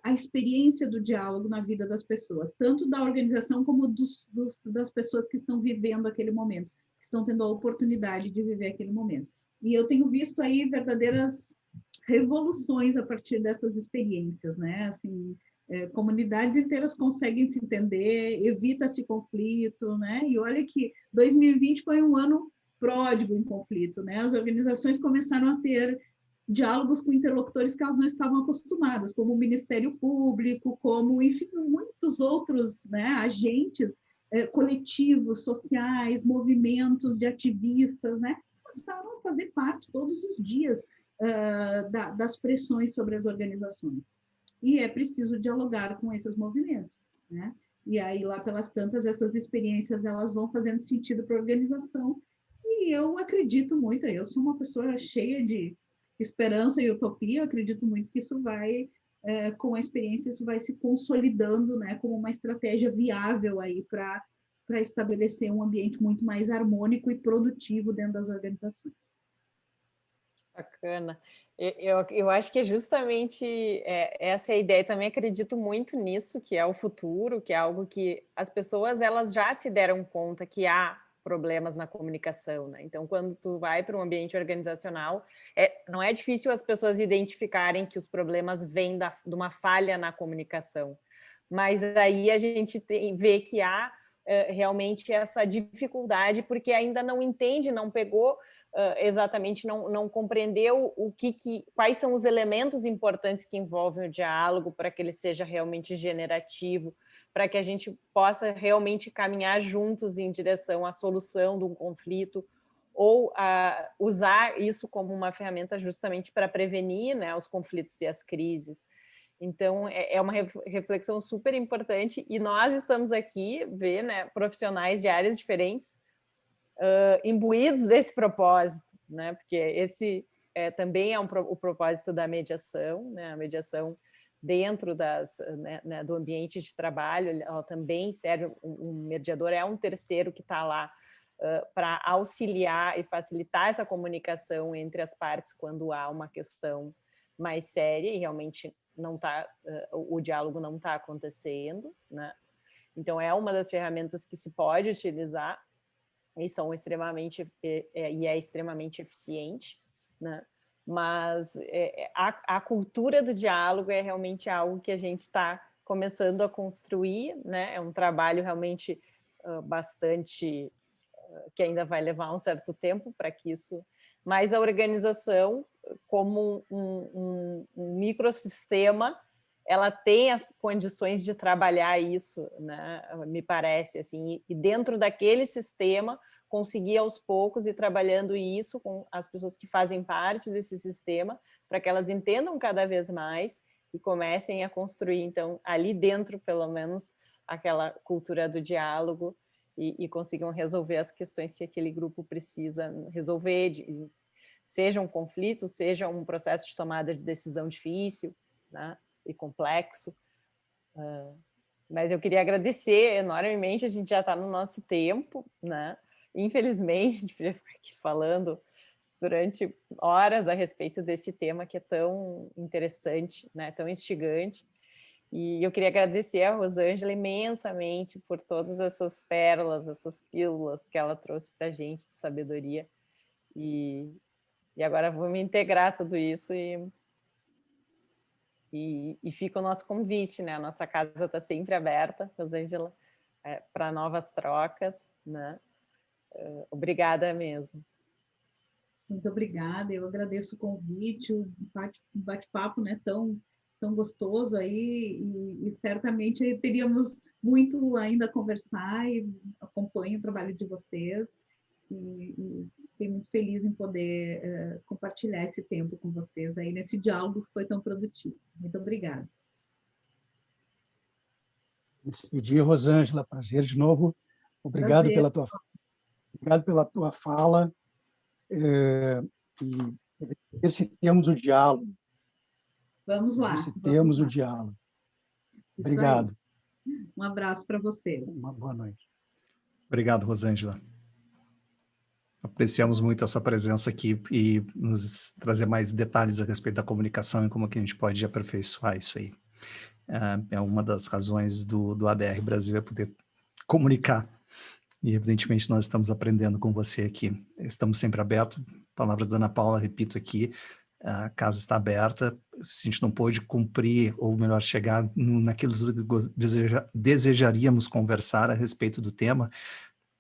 B: a experiência do diálogo na vida das pessoas, tanto da organização como das pessoas que estão vivendo aquele momento, que estão tendo a oportunidade de viver aquele momento. E eu tenho visto aí verdadeiras revoluções a partir dessas experiências, né? Assim, comunidades inteiras conseguem se entender, evita-se conflito, né? E olha que 2020 foi um ano pródigo em conflito, né? As organizações começaram a ter diálogos com interlocutores que elas não estavam acostumadas, como o Ministério Público, como, enfim, muitos outros, né, agentes coletivos, sociais, movimentos de ativistas, né? Passaram a fazer parte todos os dias das pressões sobre as organizações. E é preciso dialogar com esses movimentos, né? E aí, lá pelas tantas, essas experiências elas vão fazendo sentido para a organização. E eu acredito muito, eu sou uma pessoa cheia de esperança e utopia, eu acredito muito que isso vai, com a experiência, isso vai se consolidando, né, como uma estratégia viável aí para estabelecer um ambiente muito mais harmônico e produtivo dentro das organizações.
A: Bacana. Eu acho que é justamente essa é a ideia. Também acredito muito nisso, que é o futuro, que é algo que as pessoas elas já se deram conta que há problemas na comunicação, né? Então, quando tu vai para um ambiente organizacional, não é difícil as pessoas identificarem que os problemas vêm de uma falha na comunicação. Mas aí a gente vê que há realmente essa dificuldade, porque ainda não entende, não pegou exatamente, não compreendeu quais são os elementos importantes que envolvem o diálogo para que ele seja realmente generativo, para que a gente possa realmente caminhar juntos em direção à solução de um conflito, ou usar isso como uma ferramenta justamente para prevenir, né, os conflitos e as crises. Então, é uma reflexão super importante, e nós estamos aqui, né, profissionais de áreas diferentes, imbuídos desse propósito, né? Porque esse também é o propósito da mediação, né? A mediação dentro do ambiente de trabalho, ela também serve, um mediador é um terceiro que está lá para auxiliar e facilitar essa comunicação entre as partes quando há uma questão mais séria e realmente não tá, o diálogo não está acontecendo, né? Então, é uma das ferramentas que se pode utilizar e é extremamente eficiente, né? Mas a cultura do diálogo é realmente algo que a gente está começando a construir, né? É um trabalho realmente bastante que ainda vai levar um certo tempo para que isso... Mas a organização, como um microsistema, ela tem as condições de trabalhar isso, né? Me parece, assim, e dentro daquele sistema, conseguir aos poucos ir trabalhando isso com as pessoas que fazem parte desse sistema, para que elas entendam cada vez mais e comecem a construir, então, ali dentro, pelo menos, aquela cultura do diálogo e consigam resolver as questões que aquele grupo precisa resolver, seja um conflito, seja um processo de tomada de decisão difícil, né? E complexo, mas eu queria agradecer enormemente, a gente já está no nosso tempo, né? Infelizmente, a gente podia ficar aqui falando durante horas a respeito desse tema que é tão interessante, né? Tão instigante, e eu queria agradecer a Rosângela imensamente por todas essas pérolas, essas pílulas que ela trouxe para a gente de sabedoria, e agora vou me integrar tudo isso e fica o nosso convite, né? A nossa casa está sempre aberta, Rosângela, para novas trocas, né? Obrigada mesmo.
B: Muito obrigada, eu agradeço o convite, o bate-papo, né, tão gostoso aí, e certamente teríamos muito ainda a conversar, e acompanho o trabalho de vocês, e fiquei muito feliz em poder compartilhar esse tempo com vocês aí, nesse diálogo que foi tão produtivo. Muito obrigada.
D: Despedir, Rosângela, prazer de novo. Obrigado pela tua fala. E exercitemos o diálogo.
B: Vamos lá.
D: Exercitemos o diálogo. Obrigado.
B: Um abraço para você.
D: Uma boa noite.
E: Obrigado, Rosângela. Apreciamos muito a sua presença aqui e nos trazer mais detalhes a respeito da comunicação e como que a gente pode aperfeiçoar isso aí. É uma das razões do ADR Brasil é poder comunicar. E, evidentemente, nós estamos aprendendo com você aqui. Estamos sempre abertos. Palavras da Ana Paula, repito aqui, a casa está aberta. Se a gente não pôde cumprir, ou melhor, chegar naquilo que desejaríamos conversar a respeito do tema,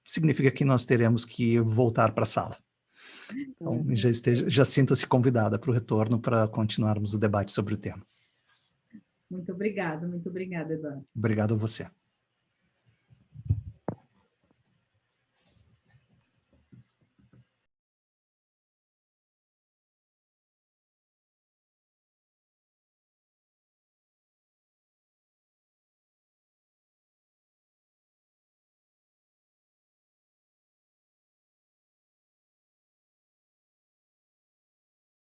E: significa que nós teremos que voltar para a sala. Então, já sinta-se convidada para o retorno para continuarmos o debate sobre o tema.
B: Muito obrigada, Eduardo.
E: Obrigado a você.